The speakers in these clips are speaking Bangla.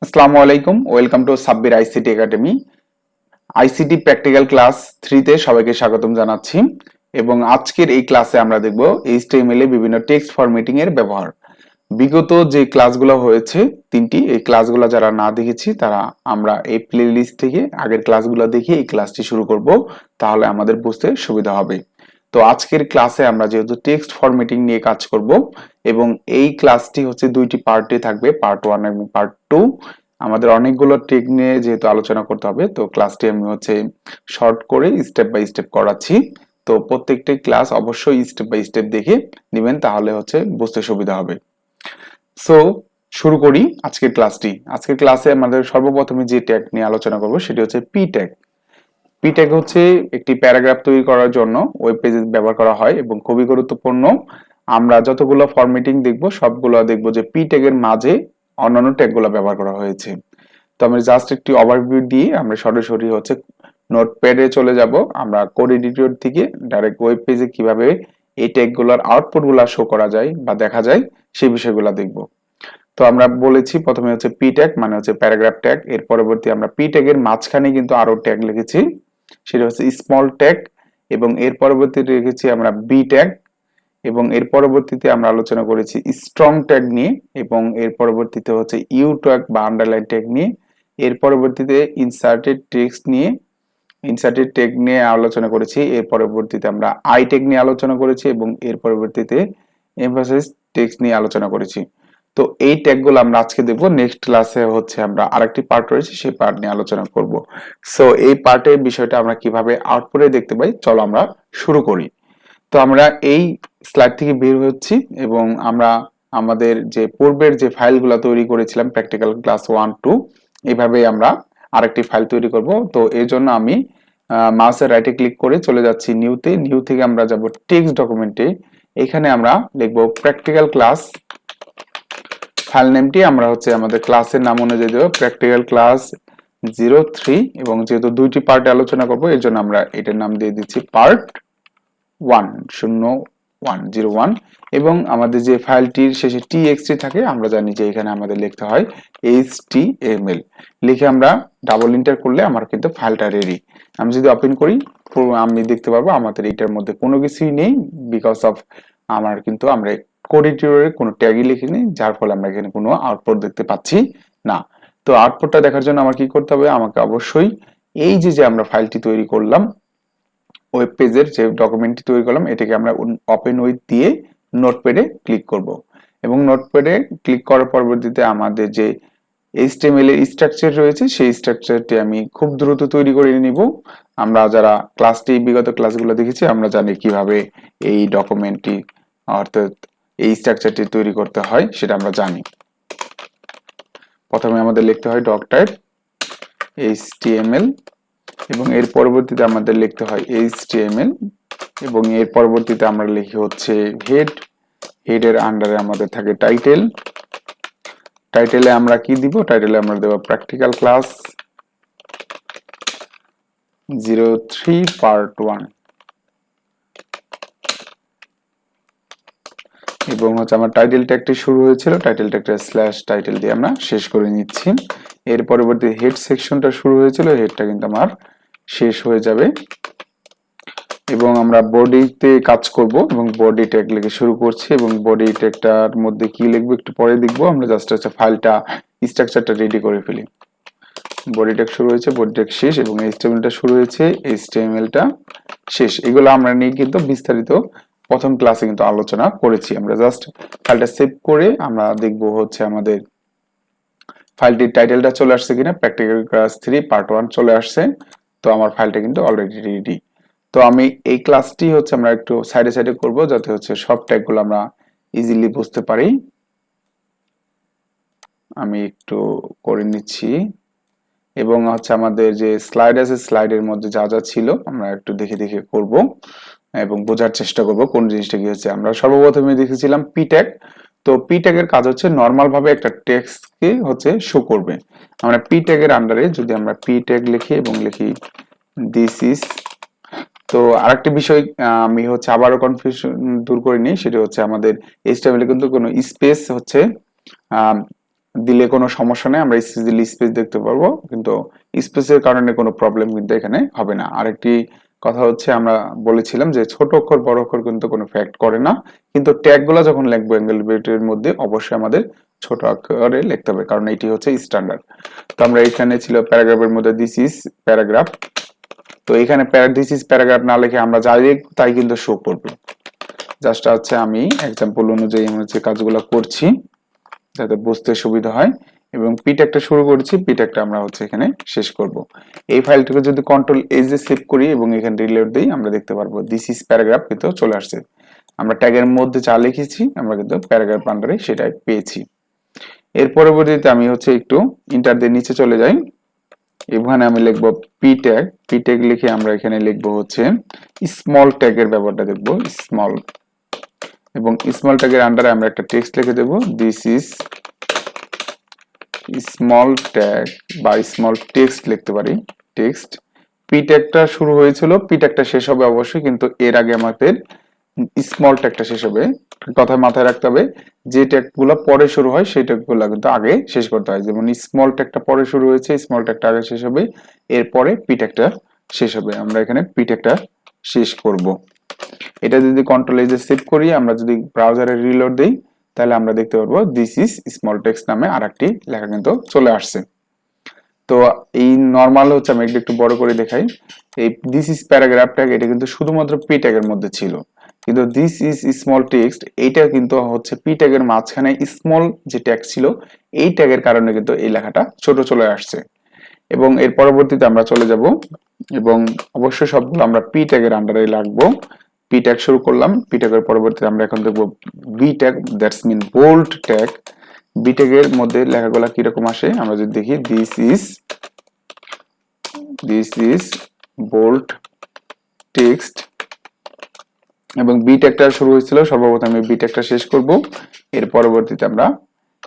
আসসালামু আলাইকুম, welcome to Sabbir ICT academy. ICT practical class 3 তে সবাইকে স্বাগতম জানাচ্ছি। এবং আজকের এই ক্লাসে আমরা দেখব এইচটিএমএল এ বিভিন্ন টেক্সট ফরম্যাটিং এর ব্যবহার। বিগত যে ক্লাসগুলো হয়েছে তিনটি, এই ক্লাসগুলো যারা না দেখেছি তারা আমরা এই প্লেলিস্ট থেকে আগের ক্লাসগুলো দেখে এই ক্লাসটি শুরু করব, তাহলে আমাদের বুঝতে সুবিধা হবে। তো আজকের ক্লাসে আমরা যেহেতু টেক্সট ফরম্যাটিং নিয়ে কাজ করব এবং এই ক্লাসটি হচ্ছে দুইটি পার্টে থাকবে, পার্ট 1 এবং পার্ট 2। আমাদের অনেকগুলো টেক নিয়ে যেহেতু আলোচনা করতে হবে, তো ক্লাসটি আমি হচ্ছে শর্ট করে স্টেপ বাই স্টেপ করাচ্ছি। তো প্রত্যেকটি ক্লাস অবশ্যই স্টেপ বাই স্টেপ দেখে নেবেন, তাহলে হচ্ছে বুঝতে সুবিধা হবে। সো শুরু করি আজকের ক্লাসটি। আজকের ক্লাসে আমাদের সর্বপ্রথমে যে ট্যাগ নিয়ে আলোচনা করব সেটি হচ্ছে পি ট্যাগ। পি ট্যাগ হচ্ছে একটি প্যারাগ্রাফ তৈরি করার জন্য ওয়েব পেজে ব্যবহার করা হয় এবং খুবই গুরুত্বপূর্ণ। আমরা যতগুলো ফরম্যাটিং দেখব সবগুলো দেখব যে পি ট্যাগের মাঝে অন্যান্য ট্যাগগুলো ব্যবহার করা হয়েছে। তো আমি জাস্ট একটি ওভারভিউ দিয়ে আমরা সরাসরি হচ্ছে নোটপ্যাডে চলে যাব। আমরা কোড এডিটর থেকে ডাইরেক্ট ওয়েব পেজে কিভাবে এই ট্যাগগুলোর আউটপুটগুলো শো করা যায় বা দেখা যায় সেই বিষয়গুলো দেখব। তো আমরা বলেছি প্রথমে হচ্ছে পি ট্যাগ মানে হচ্ছে প্যারাগ্রাফ ট্যাগ, এর পরবর্তী আমরা পি ট্যাগের মাঝখানে কিন্তু আরো ট্যাগ লিখেছি, সেটা হচ্ছে স্মল ট্যাগ, এবং এর পরবর্তীতে লিখেছি আমরা বি ট্যাগ, এবং এর পরবর্তীতে আমরা আলোচনা করেছি স্ট্রং ট্যাগ নিয়ে, এবং এর পরবর্তীতে হচ্ছে ইউ ট্যাগ বা আন্ডারলাইন ট্যাগ নিয়ে, এর পরবর্তীতে ইনসার্টেড ট্যাগ নিয়ে আলোচনা করেছি, এর পরবর্তীতে আমরা আই ট্যাগ নিয়ে আলোচনা করেছি, এবং এর পরবর্তীতে এমফাসিস টেক্সট নিয়ে আলোচনা করেছি। তো এই ট্যাগগুলো আমরা আজকে দেখব। নেক্সট ক্লাসে হচ্ছে আমরা আরেকটি পার্ট রয়েছে, সেই পার্ট নিয়ে আলোচনা করব। সো এই পার্টের বিষয়টা আমরা কিভাবে আউটপুটে দেখতে পাই, চলো আমরা শুরু করি। তো আমরা এই স্লাইড থেকে বের হচ্ছি এবং আমরা আমাদের যে পূর্বের যে ফাইলগুলো তৈরি করেছিলাম প্র্যাকটিক্যাল ক্লাস 1-2, এইভাবে আমরা আরেকটি ফাইল তৈরি করব। তো এর জন্য আমি মাউসের রাইটে ক্লিক করে চলে যাচ্ছি নিউতে। নিউ থেকে আমরা যাব টেক্সট ডকুমেন্টে। এখানে আমরা লিখব প্র্যাকটিক্যাল ক্লাস। ফাইল নেমটি আমরা হচ্ছে আমাদের ক্লাসের নাম অনুযায়ী দেব, প্র্যাকটিক্যাল ক্লাস 03, এবং যেহেতু দুইটি পার্টে আলোচনা করব এর জন্য আমরা এটার নাম দিয়ে দিচ্ছি পার্ট 10101। এবং আমাদের যে ফাইলটির শেষে txt থাকে, আমরা জানি যে এখানে আমাদের লিখতে হয় html। লিখে আমরা ডাবল এন্টার করলে আমার কিন্তু ফাইলটা রেডি। আমি যদি ওপেন করি আমি দেখতে পাবো আমাদের এটার মধ্যে কোনো কিছুই নেই, বিকজ অফ আমরা কোড এডিটরে কোনো ট্যাগই লিখিনি, যার ফলে আমরা এখানে কোনো আউটপুট দেখতে পাচ্ছি না। তো আউটপুটটা দেখার জন্য আমার কি করতে হবে, আমাকে অবশ্যই এই যে আমরা ফাইলটি তৈরি করলাম, ওয়েব পেজের যে ডকুমেন্টটি তৈরি করলাম, এটাকে আমরা ওপেন উইথ দিয়ে নোটপ্যাডে ক্লিক করব। এবং নোটপ্যাডে ক্লিক করার পরবর্তীতে আমাদের যে HTML এর স্ট্রাকচার রয়েছে সেই স্ট্রাকচারটি আমি খুব দ্রুত তৈরি করে নিব। আমরা যারা বিগত ক্লাসগুলো দেখেছি আমরা জানি কিভাবে এই ডকুমেন্টটি অর্থাৎ এই স্ট্রাকচারটি তৈরি করতে হয়, সেটা আমরা জানি। প্রথমে আমাদের লিখতে হয় ডক টাইপ HTML, এবং এর পরবর্তীতে আমাদের লিখতে হয় HTML, এবং এর পরবর্তীতে আমরা লিখি হচ্ছে হেডের আন্ডারে আমাদের থাকে টাইটেলে আমরা কি দিব, টাইটেলে আমরা দেব প্র্যাকটিক্যাল ক্লাস 03 পার্ট 1, এবং হচ্ছে আমার টাইটেল ট্যাগটি শুরু হয়েছিল, টাইটেল ট্যাগটা স্ল্যাশ টাইটেল দিয়ে আমরা শেষ করে নিচ্ছি। এর পরবর্তী হেড সেকশনটা শুরু হয়েছিল, হেডটা কিন্তু আমার শেষ হয়ে যাবে। এবং আমরা বডিতে কাজ করব এবং বডি ট্যাগ লিখে শুরু করছি, এবং বডি ট্যাগটার মধ্যে কি লিখবো একটু পরে দেখবো। আমরা জাস্ট হচ্ছে ফাইলটা স্ট্রাকচারটা রেডি করে ফেলি। বডি ট্যাগ শুরু হয়েছে, বডি ট্যাগ শেষ, এবং HTML-টা শুরু হয়েছে, HTML-টা শেষ। এগুলো আমরা নিয়ে কিন্তু বিস্তারিত প্রথম ক্লাসে কিন্তু আলোচনা করেছি। আমরা জাস্ট ফাইলটা সেভ করে আমরা দেখবো হচ্ছে আমাদের ফাইলটির টাইটেলটা চলে আসছে কিনা। প্র্যাকটিক্যাল ক্লাস 3 পার্ট 1 চলে আসছে। তো আমার ফাইলটা কিন্তু অলরেডি রেডি। তো আমি এই ক্লাসটি হচ্ছে আমরা একটু সাইডে সাইডে করব, যাতে হচ্ছে সব ট্যাগগুলো আমরা ইজিলি বুঝতে পারি। আমি একটু করে নিচ্ছি, এবং হচ্ছে আমাদের যে স্লাইড আছে স্লাইডের মধ্যে যা যা ছিল আমরা একটু দেখে দেখে করব এবং বোঝার চেষ্টা করব কোন জিনিসটা কি হচ্ছে। আমরা সর্বপ্রথমে দেখেছিলাম পি ট্যাগ। তো পি ট্যাগের কাজ হচ্ছে নরমাল ভাবে একটা টেক্সটকে হচ্ছে শো করবে। আমরা পি ট্যাগের আন্ডারে যদি আমরা পি ট্যাগ লিখি এবং লিখি দিস ইজ, তো আরেকটা বিষয় আমি হচ্ছে আবারও কনফিউশন দূর করে নিই, সেটা হচ্ছে আমাদের HTML-এ কিন্তু কোনো স্পেস হচ্ছে দিলে কোনো সমস্যা নেই, আমরা ইজিলি স্পেস দেখতে পারবো, কিন্তু স্পেসের কারণে কোনো প্রবলেম কিন্তু এখানে হবে না। আরেকটি কথা হচ্ছে, আমরা বলেছিলাম যে ছোট অক্ষর বড় অক্ষর কিন্তু কোনো ফ্যাক্ট করে না, কিন্তু ট্যাগগুলো যখন লিখবো অ্যাঙ্গেল ব্র্যাকেটের মধ্যে অবশ্যই আমাদের ছোট অক্ষরে লিখতে হবে, কারণ এটি হচ্ছে স্ট্যান্ডার্ড। তো আমরা এখানে ছিল প্যারাগ্রাফের মধ্যে দিস ইজ প্যারাগ্রাফ, তো এখানে দিস ইজ প্যারাগ্রাফ না লিখে আমরা যাই তাই কিন্তু শো করবে। জাস্ট হচ্ছে আমি এক্সাম্পল অনুযায়ী হচ্ছে কাজগুলো করছি যাতে বুঝতে সুবিধা হয়, এবং পি ট্যাগটা শুরু করেছি, পি ট্যাগটা আমরা হচ্ছে এখানে শেষ করব। এই ফাইলটাকে যদি কন্ট্রোল এজ এ সেভ করি এবং এখানে রিলোড দেই, আমরা দেখতে পারবো দিস ইজ প্যারাগ্রাফ কিন্তু চলে আসছে। আমরা ট্যাগের মধ্যে যা লিখেছি আমরা কিন্তু প্যারাগ্রাফ আন্ডারে সেটাই পেয়েছি। এর পরবর্তীতে আমি হচ্ছে একটু ইন্টার দিয়ে নিচে চলে যাই, এখানে আমি লিখব পি ট্যাগ, পি ট্যাগ লিখে আমরা এখানে লিখব হচ্ছে স্মল ট্যাগের ব্যবহারটা দেখব, স্মল, এবং স্মল ট্যাগের আন্ডারে আমরা একটা টেক্সট লিখে দেব, দিস ইজ স্মল ট্যাগ বা স্মল টেক্সট লিখতে পারি, টেক্সট। পি ট্যাগটা শুরু হয়েছিল, পি ট্যাগটা শেষ হবে অবশ্যই, কিন্তু এর আগে আমাদের স্মল ট্যাগটা শেষ হবে। কথা মাথায় রাখতে হবে, যে ট্যাগগুলো পরে শুরু হয় সেই ট্যাগগুলো কিন্তু আগে শেষ করতে হয়। যেমন স্মল ট্যাগটা পরে শুরু হয়েছে, স্মল ট্যাগটা আগে শেষ হবে, এরপরে পি ট্যাগটা শেষ হবে। আমরা এখানে পি ট্যাগটা শেষ করব। এটা যদি কন্ট্রোল এজ এ সেভ করি, আমরা যদি ব্রাউজারে রিলোড দেই, তাহলে আমরা দেখতে পারবো দিস ইজ স্মল টেক্সট নামে আরেকটি লেখা কিন্তু চলে আসছে। তো এই নরমাল হচ্ছে, আমি একটু বড় করে দেখাই, এই দিস ইজ প্যারাগ্রাফ ট্যাগ এটা কিন্তু শুধুমাত্র পি ট্যাগের মধ্যে ছিল, কিন্তু দিস ইজ স্মল টেক্সট এইটা কিন্তু হচ্ছে পি ট্যাগের মাঝখানে স্মল যে ট্যাগ ছিল এই ট্যাগের কারণে কিন্তু এই লেখাটা ছোট চলে আসছে। এবং এর পরবর্তীতে আমরা চলে যাব, এবং অবশ্যই সবগুলো আমরা পি ট্যাগের আন্ডারে লাগবো। পি ট্যাগ শুরু করলাম, পি ট্যাগের পরবর্তীতে আমরা এখন দেখবো B tag, that's mean bold tag. B ট্যাগের মধ্যে লেখাগুলো কিরকম আসে আমরা যদি দেখি, দিস ইজ বোল্ড টেক্সট, এবং বি ট্যাগটা শুরু হয়েছিল, সর্বপ্রথম আমি বি ট্যাগটা শেষ করব, এর পরবর্তীতে আমরা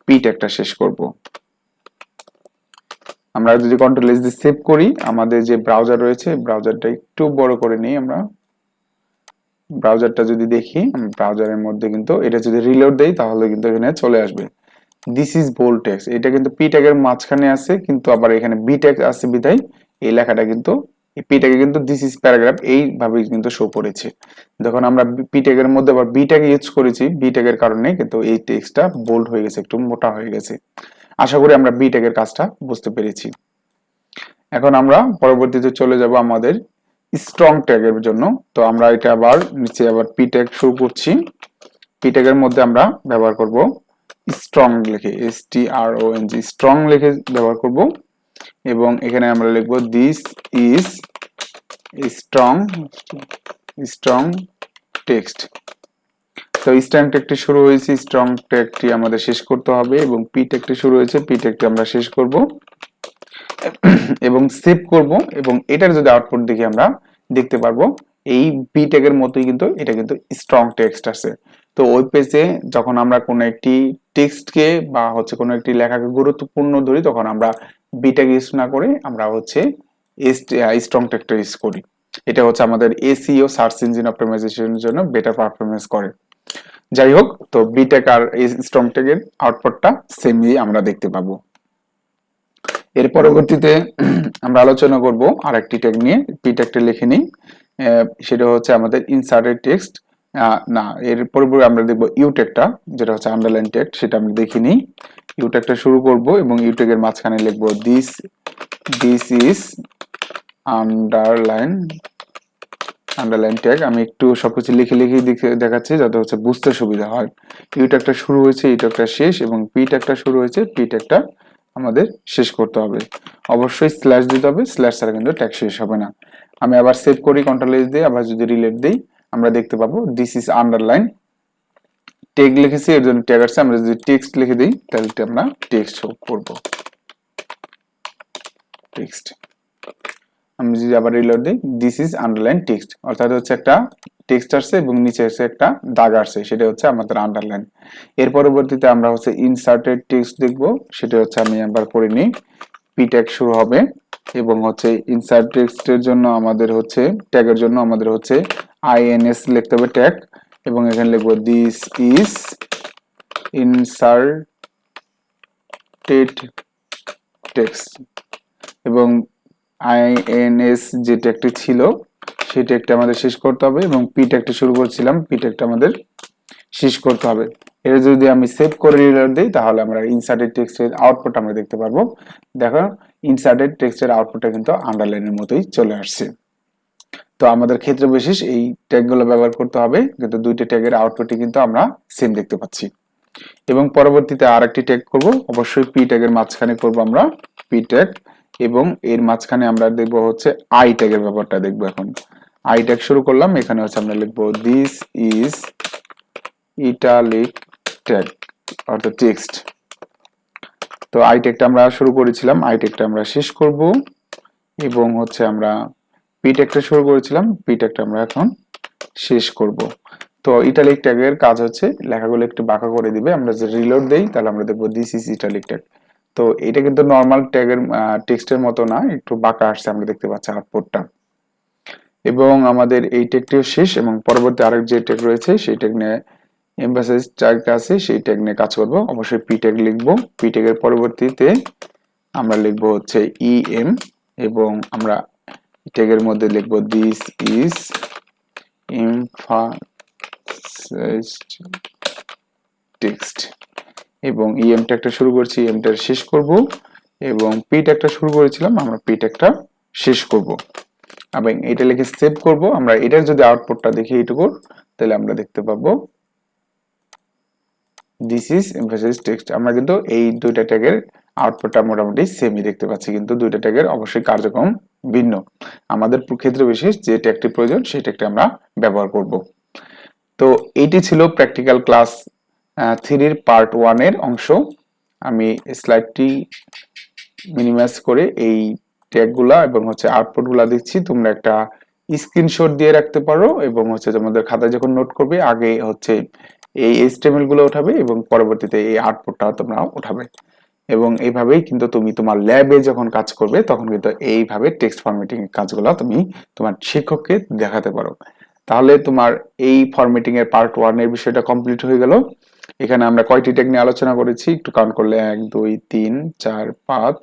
পি ট্যাগটা শেষ করব। আমরা যদি কন্ট্রোল এস দিয়ে সেভ করি, আমাদের যে ব্রাউজার রয়েছে ব্রাউজারটা একটু বড় করে নিই, আমরা ব্রাউজারটা যদি দেখি, ব্রাউজারের মধ্যে কিন্তু এটা যদি রিলোড দেই তাহলে কিন্তু এখানে চলে আসবে দিস ইজ বোল্ড টেক্সট। এটা কিন্তু পি ট্যাগের মাঝখানে আছে, কিন্তু আবার এখানে বি ট্যাগ আছে বিধায় এই লেখাটা কিন্তু পি ট্যাগে কিন্তু দিস ইজ প্যারাগ্রাফ এইভাবে কিন্তু শো করেছে। যখন আমরা পি ট্যাগের মধ্যে আবার বি ট্যাগ ইউজ করেছি, বি ট্যাগের কারণে কিন্তু এই টেক্সটটা বোল্ড হয়ে গেছে, একটু মোটা হয়ে গেছে। আশা করি আমরা বি ট্যাগের কাজটা বুঝতে পেরেছি। এখন আমরা পরবর্তীতে চলে যাব আমাদের স্ট্রং ট্যাগের জন্য। তো আমরা এটা আবার নিচে আবার পি ট্যাগ শুরু করছি, পি ট্যাগের মধ্যে আমরা ব্যবহার করব স্ট্রং লিখে, STRONG, স্ট্রং লিখে ব্যবহার করব, এবং এখানে আমরা লিখব this is strong strong text. তো স্ট্রং ট্যাগটি শুরু হয়েছে, স্ট্রং ট্যাগটি আমাদের শেষ করতে হবে, এবং পি ট্যাগটি শুরু হয়েছে, পি ট্যাগটি আমরা শেষ করব এবং সেভ করব। এবং এটার যদি আউটপুট দেখি আমরা দেখতে পারবো এই পি ট্যাগের মতোই কিন্তু এটা কিন্তু স্ট্রং টেক্সট আছে। তো ওই পেজে যখন আমরা কোনো একটি টেক্সটকে বা হচ্ছে কোনো একটি লেখাকে গুরুত্বপূর্ণ ধরি, তখন আমরা বি ট্যাগ ইউজ না করে আমরা হচ্ছে স্ট্রং ট্যাগটা ইউজ করি। এটা হচ্ছে আমাদের এসইও সার্চ ইঞ্জিন অপটিমাইজেশনের জন্য বেটার পারফরমেন্স করে। যাই হোক, তো বি ট্যাগ আর স্ট্রং ট্যাগের আউটপুটটা সেমই আমরা দেখতে পাবো। এর পরবর্তীতে আমরা আলোচনা করব আরেকটি ট্যাগ নিয়ে, পি ট্যাগটা লিখে নিই, সেটা হচ্ছে আমাদের ইনসার্টেড টেক্সট। না, এর পরবর্তী আমরা দেখব ইউ ট্যাগটা, যেটা হচ্ছে আন্ডারলাইন ট্যাগ, সেটা আমরা দেখে নিই। ইউ ট্যাগটা শুরু করব এবং ইউ ট্যাগের মাঝখানে লিখব দিস ইজ আন্ডারলাইন ট্যাগ। আমি একটু সবকিছু লিখে দেখাচ্ছি যাতে হচ্ছে বুঝতে সুবিধা হয়। ইউ ট্যাগটা শুরু হয়েছে, ইউ ট্যাগটা শেষ, এবং পি ট্যাগটা শুরু হয়েছে, পি ট্যাগটা আমাদের শেষ করতে হবে। অবশ্যই স্ল্যাশ দিতে হবে, স্ল্যাশ ছাড়া কিন্তু ট্যাগ শেষ হবে না। আমি আবার সেভ করি কন্ট্রোল এস দিয়ে, আবার যদি রিলেট দেই আমরা দেখতে পাবো দিস ইজ আন্ডারলাইন ট্যাগ লিখেছি, এর জন্য ট্যাগ আসছে। আমরা যদি টেক্সট লিখে দিই তাহলে আমরা টেক্সট শো করব, টেক্সট। আমি যদি আবার রিলোড দিই, দিস ইজ আন্ডারলাইন টেক্সট, অর্থাৎ হচ্ছে একটা টেক্সট আসছে এবং নিচে এসে একটা দাগ আসছে, সেটা হচ্ছে আমাদের আন্ডারলাইন। এর পরবর্তীতে আমরা হচ্ছে ইনসার্টেড টেক্সট দেখব, সেটা হচ্ছে আমি একবার করে নিই। পি ট্যাগ শুরু হবে এবং হচ্ছে ইনসার্ট টেক্সটের জন্য আমাদের হচ্ছে ট্যাগের জন্য আমাদের হচ্ছে INS লিখতে হবে ট্যাগ, এবং এখানে লিখবো this is inserted inserted text এবং আইএনএস যে ট্যাগটি ছিল সেই ট্যাগটা আমাদের শেষ করতে হবে এবং পি ট্যাগটি শুরু করছিলাম পি ট্যাগটা আমাদের শেষ করতে হবে। এর যদি আমি সেভ করে রিলোড দিই তাহলে আমরা ইনসার্টেড টেক্সটের আউটপুট আমরা দেখতে পারবো। দেখো ইনসার্টেড টেক্সটের আউটপুটটা কিন্তু আন্ডারলাইনের মতোই চলে আসছে। তো আমাদের ক্ষেত্র বিশেষ এই ট্যাগগুলো ব্যবহার করতে হবে, কিন্তু দুইটা ট্যাগের আউটপুটই কিন্তু আমরা সেম দেখতে পাচ্ছি। এবং পরবর্তীতে আরেকটি ট্যাগ করব, অবশ্যই পি ট্যাগের মাঝখানে করব আমরা পি ট্যাগ, এবং এর মাঝখানে আমরা দেখব হচ্ছে আই ট্যাগের ব্যাপারটা দেখব। এখন আই ট্যাগ শুরু করলাম, এখানে হচ্ছে আমরা লিখব দিস ইজ ইটালিক ট্যাগ অর্থাৎ টেক্সট। তো আই ট্যাগটা আমরা শুরু করেছিলাম, আই ট্যাগটা আমরা শেষ করব এবং হচ্ছে আমরা পি ট্যাগটা শুরু করেছিলাম, পি ট্যাগটা আমরা এখন শেষ করব। তো ইটালিক ট্যাগের কাজ হচ্ছে লেখাগুলো একটু বাঁকা করে দিবে। আমরা যে রিলোড দেই তাহলে আমরা দেখব দিস ইজ ইটালিক ট্যাগ। তো এটা কিন্তু নরমাল ট্যাগের টেক্সটের মতো না, একটু বাঁকা আসছে, আমরা দেখতে পাচ্ছি আউটপুটটা। এবং আমাদের এই ট্যাগটিও শেষ এবং পরবর্তী আরেক যে ট্যাগ রয়েছে সেই ট্যাগ নিয়ে এমফাসিস ট্যাগ আছে, সেই ট্যাগ নিয়ে কাজ করব। অবশ্যই পি ট্যাগ লিখব, পি ট্যাগের পরবর্তীতে আমরা লিখব হচ্ছে ইএম এবং আমরা ট্যাগের মধ্যে লিখব দিস ইজ এমফাসিসড টেক্সট এবং ইএম ট্যাগটা শুরু করছি, ইএম ট্যাগ শেষ করব এবং পি ট্যাগটা শুরু করেছিলাম, আমরা পি ট্যাগটা শেষ করব এবং এটা লিখে সেভ করব। আমরা এটার যদি আউটপুটটা দেখি এইটুকু, তাহলে আমরা দেখতে পাবো দিস ইজ এমফাসিসড টেক্সট। আমরা কিন্তু এই দুইটা ট্যাগের আউটপুটটা মোটামুটি সেমই দেখতে পাচ্ছি, কিন্তু দুইটা ট্যাগের অবশ্যই কার্যক্রম ভিন্ন। আমাদের ক্ষেত্রে বিশেষ যে ট্যাগটি প্রয়োজন সেই ট্যাগটি আমরা ব্যবহার করব। তো এইটি ছিল প্র্যাকটিক্যাল ক্লাস 3 পার্ট 1 এর অংশ। আমি স্লাইডটি মিনিমাইজ করে এই ট্যাগগুলা এবং হচ্ছে আউটপুটগুলা দিচ্ছি, তোমরা একটা স্ক্রিনশট দিয়ে রাখতে পারো এবং হচ্ছে তোমাদের খাতায় যখন নোট করবে আগে হচ্ছে এই এইচটিএমএল গুলো উঠাবে এবং পরবর্তীতে এই আউটপুটটা তোমরা উঠাবে। এবং এইভাবেই কিন্তু তুমি তোমার ল্যাবে যখন কাজ করবে তখন কিন্তু এইভাবে টেক্সট ফরম্যাটিং এর কাজগুলো তুমি তোমার শিক্ষককে দেখাতে পারো। তাহলে তোমার এই ফরম্যাটিং এর পার্ট 1 এর বিষয়টা কমপ্লিট হয়ে গেল। এখানে আমরা কয়টি ট্যাগ নিয়ে আলোচনা করেছি একটু কাউন্ট করলে 1 2 3 4 5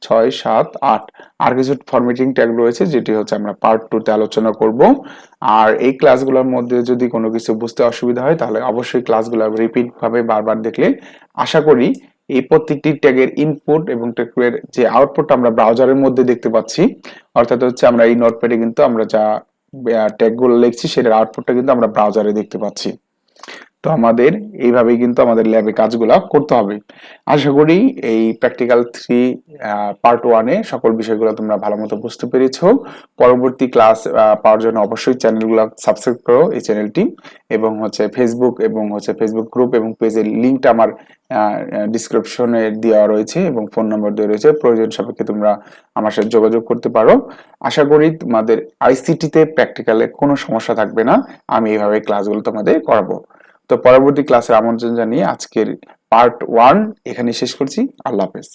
6 7 8 আর কিছু ফরম্যাটিং ট্যাগ রয়েছে যেটি হচ্ছে আমরা পার্ট 2 তে আলোচনা করব। আর এই ক্লাসগুলোর মধ্যে যদি কোনো কিছু বুঝতে অসুবিধা হয় তাহলে অবশ্যই ক্লাসগুলো রিপিট ভাবে বারবার দেখলে আশা করি এই প্রত্যেকটি ট্যাগের ইনপুট এবং ট্যাগের যে আউটপুট আমরা ব্রাউজারের মধ্যে দেখতে পাচ্ছি, অর্থাৎ হচ্ছে আমরা এই নোটপ্যাডে কিন্তু আমরা যা ট্যাগগুলো লিখছি সেটার আউটপুটটা কিন্তু আমরা ব্রাউজারে দেখতে পাচ্ছি। তো আমাদের এইভাবেই কিন্তু আমাদের ল্যাবে কাজগুলো করতে হবে। আশা করি এই প্র্যাকটিক্যাল 3 পার্ট 1 এ সকল বিষয়গুলো তোমরা ভালোমতো বুঝতে পেরেছো। পরবর্তী ক্লাস পাওয়ার জন্য অবশ্যই চ্যানেলগুলো সাবস্ক্রাইব করো, এই চ্যানেলটি, এবং হচ্ছে ফেসবুক এবং হচ্ছে ফেসবুক গ্রুপ এবং পেজের লিংকটা আমার ডেসক্রিপশনে দেওয়া রয়েছে এবং ফোন নম্বর দেওয়া রয়েছে, প্রয়োজন সাপেক্ষে তোমরা আমার সাথে যোগাযোগ করতে পারো। আশা করি তোমাদের আইসিটিতে প্র্যাকটিক্যালে কোনো সমস্যা থাকবে না, আমি এইভাবে ক্লাসগুলো তোমাদের করাবো। তো পরবর্তী ক্লাসের আমন্ত্রণ জানিয়ে আজকের পার্ট 1 এখানে শেষ করছি। আল্লাহ হাফেজ।